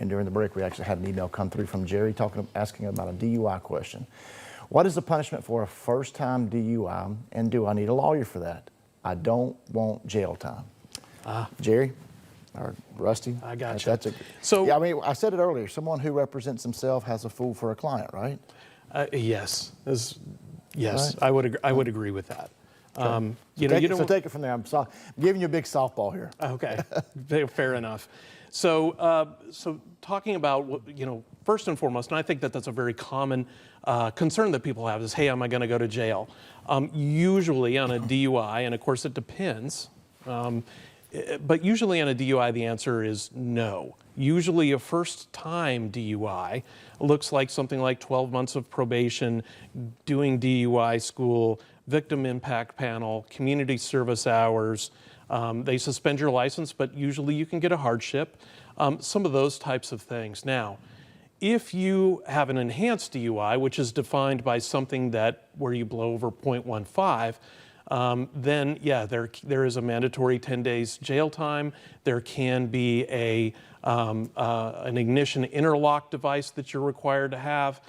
And during the break, we actually had an email come through from Jerry asking about a DUI question. What is the punishment for a first-time DUI, and do I need a lawyer for that? I don't want jail time. Jerry or Rusty? I got you. So yeah, I mean, I said it earlier. Someone who represents himself has a fool for a client, right? Yes. Yes, right. I would agree with that. Okay. So take it from there. I'm giving you a big softball here. Okay, fair enough. So, talking about first and foremost, and I think that that's a very common concern that people have is, hey, am I going to go to jail? Usually on a DUI, and of course it depends, but usually on a DUI the answer is no. Usually a first-time DUI looks like something like 12 months of probation, doing DUI school, victim impact panel, community service hours. They suspend your license, but usually you can get a hardship. Some of those types of things. Now, if you have an enhanced DUI, which is defined by something where you blow over 0.15, then yeah, there is a mandatory 10 days jail time. There can be an ignition interlock device that you're required to have,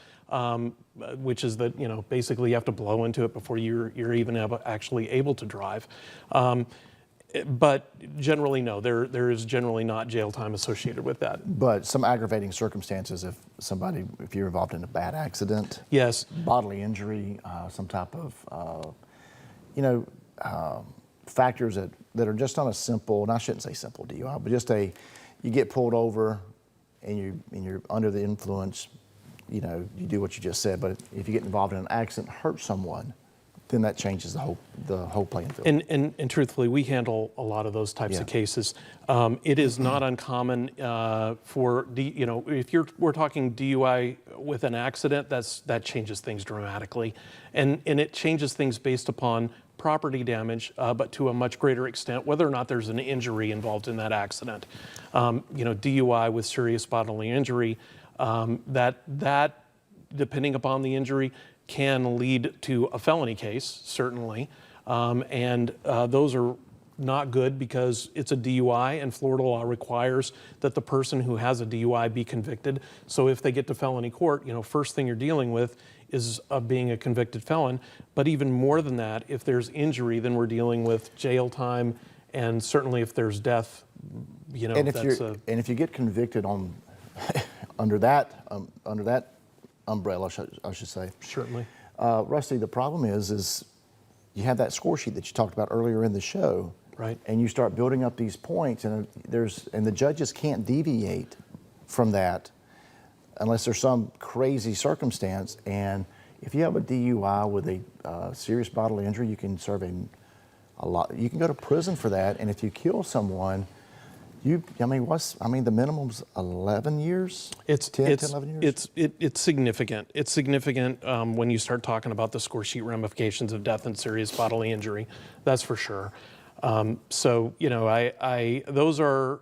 which is that basically you have to blow into it before you're even actually able to drive. But generally, no, there is generally not jail time associated with that. But some aggravating circumstances if you're involved in a bad accident. Yes. Bodily injury, some type of, factors that are just not a simple, and I shouldn't say simple DUI, but just you get pulled over and you're under the influence, you do what you just said, but if you get involved in an accident, hurt someone, then that changes the whole playing field. And truthfully, we handle a lot of those types of cases. It is not uncommon if we're talking DUI with an accident, that changes things dramatically, and it changes things based upon property damage, but to a much greater extent, whether or not there's an injury involved in that accident. DUI with serious bodily injury, that depending upon the injury, can lead to a felony case, certainly, and those are not good because it's a DUI and Florida law requires that the person who has a DUI be convicted. So if they get to felony court, first thing you're dealing with is being a convicted felon. But even more than that, if there's injury, then we're dealing with jail time, and certainly if there's death, and if you get convicted on under that umbrella, I should say. Certainly. Rusty, the problem is you have that score sheet that you talked about earlier in the show, right? And you start building up these points, and the judges can't deviate from that unless there's some crazy circumstance. And if you have a DUI with a serious bodily injury, you can serve a lot. You can go to prison for that, and if you kill someone, the minimum's 11 years? It's 10, 11 years? It's significant. It's significant when you start talking about the score sheet ramifications of death and serious bodily injury. That's for sure. Those are,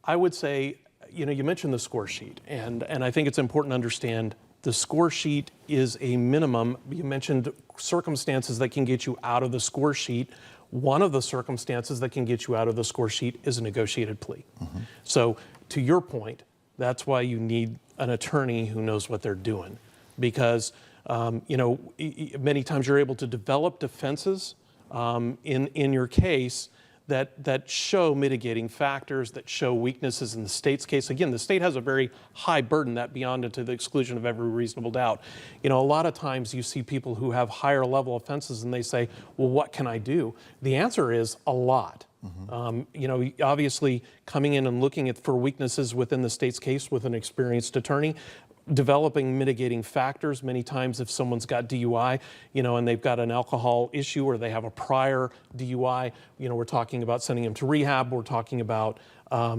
I would say, you mentioned the score sheet, and I think it's important to understand the score sheet is a minimum. You mentioned circumstances that can get you out of the score sheet. One of the circumstances that can get you out of the score sheet is a negotiated plea. Mm-hmm. So to your point, that's why you need an attorney who knows what they're doing, because many times you're able to develop defenses in your case that show mitigating factors, that show weaknesses in the state's case. Again, the state has a very high burden, that beyond and to the exclusion of every reasonable doubt. A lot of times you see people who have higher level offenses and they say, well, what can I do? The answer is a lot. Mm-hmm. Obviously coming in and looking for weaknesses within the state's case with an experienced attorney, developing mitigating factors. Many times if someone's got DUI, and they've got an alcohol issue or they have a prior DUI, we're talking about sending them to rehab. We're talking about, AA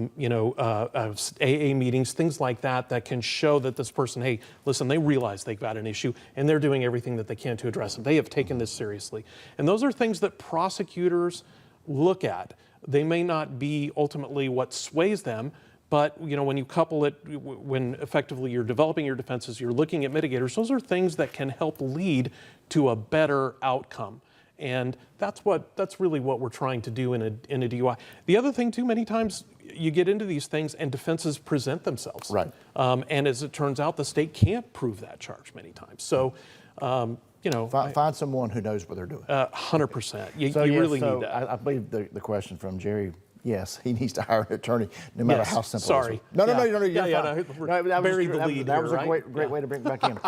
meetings, things like that can show that this person, hey, listen, they realize they've got an issue and they're doing everything that they can to address it. They have taken this seriously. And those are things that prosecutors look at. They may not be ultimately what sways them, but when you couple it, when effectively you're developing your defenses, you're looking at mitigators, those are things that can help lead to a better outcome. And that's really what we're trying to do in a DUI. The other thing too, many times you get into these things and defenses present themselves. Right. And as it turns out, the state can't prove that charge many times. So, Find someone who knows what they're doing. 100%. You So, really so need that. I believe the question from Jerry, yes, he needs to hire an attorney, no matter Yes, how simple sorry. it is. No, Yeah. you're Yeah, fine. we're that was bury the lead that here, was a right? great way to bring it back in.